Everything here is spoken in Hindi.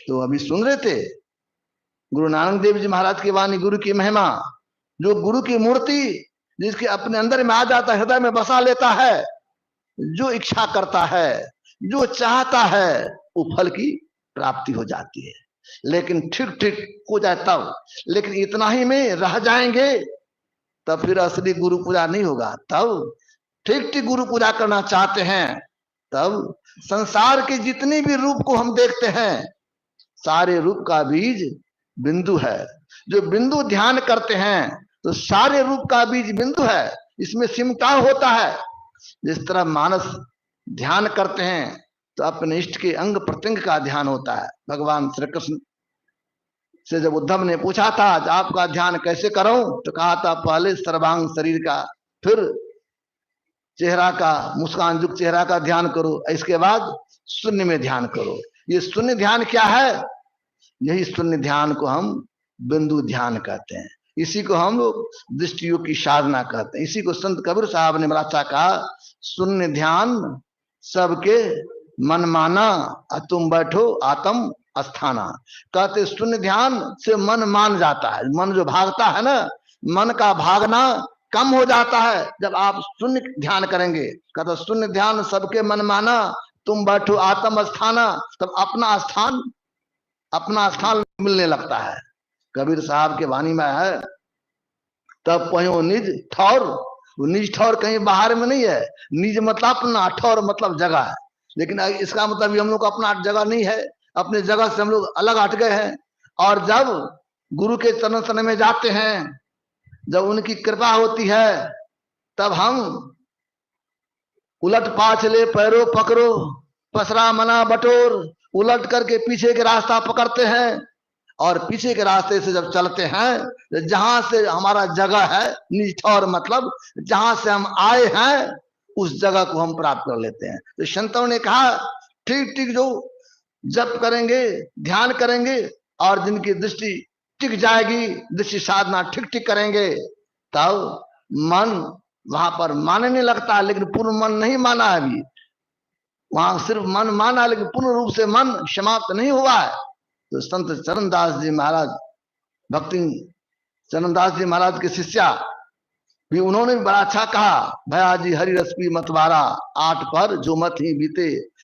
तो अभी सुन रहे थे गुरु नानक देव जी महाराज की वाणी, गुरु की महिमा, जो गुरु की मूर्ति जिसके अपने अंदर में आ जाता है, हृदय में बसा लेता है, जो इच्छा करता है, जो चाहता है, वो फल की प्राप्ति हो जाती है। लेकिन ठीक ठीक हो जाए तब, लेकिन इतना ही में रह जाएंगे तब फिर असली गुरु पूजा नहीं होगा। तब ठीक ठीक गुरु पूजा करना चाहते हैं तब संसार के जितने भी रूप को हम देखते हैं, सारे रूप का बीज बिंदु है। जो बिंदु ध्यान करते हैं तो सारे रूप का बीज बिंदु है, इसमें सिमटाव होता है। जिस तरह मानस ध्यान करते हैं तो अपने इष्ट के अंग प्रत्यंग का ध्यान होता है। भगवान श्री कृष्ण से जब उद्धव ने पूछा था आपका ध्यान कैसे करूं, तो कहा था पहले सर्वांग शरीर का, फिर चेहरा का, मुस्कान युक्त चेहरा का ध्यान करो, इसके बाद शून्य में ध्यान करो। ये शून्य ध्यान क्या है? यही शून्य ध्यान को हम बिंदु ध्यान कहते हैं। इसी को हम लोग दृष्टियोग की साधना कहते हैं। इसी को संत कबीर साहब ने बड़ा अच्छा कहा, शून्य ध्यान सबके मन माना, तुम बैठो आत्म अस्थाना। कहते शून्य ध्यान से मन मान जाता है। मन जो भागता है ना, मन का भागना कम हो जाता है जब आप शून्य ध्यान करेंगे। कहते शून्य ध्यान सबके मन माना, तुम बैठो आत्म अस्थाना। तब अपना स्थान मिलने लगता है। कबीर साहब के वाणी में है, तब पयो निज ठौर। निज ठौर कहीं बाहर में नहीं है। निज मतलब अपना, ठौर मतलब जगह है। लेकिन इसका मतलब हम लोग को अपना जगह नहीं है, अपने जगह से हम लोग अलग हट गए हैं। और जब गुरु के चरण शरण में जाते हैं, जब उनकी कृपा होती है, तब हम उलट पाछले पैरों पकड़ो, पसरा मना बटोर, उलट करके पीछे के रास्ता पकड़ते हैं। और पीछे के रास्ते से जब चलते हैं, जहां से हमारा जगह है, निज ठौर मतलब जहां से हम आए हैं, उस जगह को हम प्राप्त कर लेते हैं। तो संतों ने कहा ठीक ठीक जो जप करेंगे, ध्यान करेंगे, और जिनकी दृष्टि टिक जाएगी, दृष्टि साधना ठीक ठीक करेंगे, तब मन वहां पर मानने लगता है। लेकिन पूर्ण मन नहीं माना है अभी, वहां सिर्फ मन माना, लेकिन पूर्ण रूप से मन समाप्त नहीं हुआ है। तो संत चरणदास जी महाराज, भक्ति चरणदास जी महाराज के शिष्या भी, उन्होंने भी बड़ा अच्छा कहा, भया जी हरि रस पी मतवारा, आठ पर जो मत ही बीते,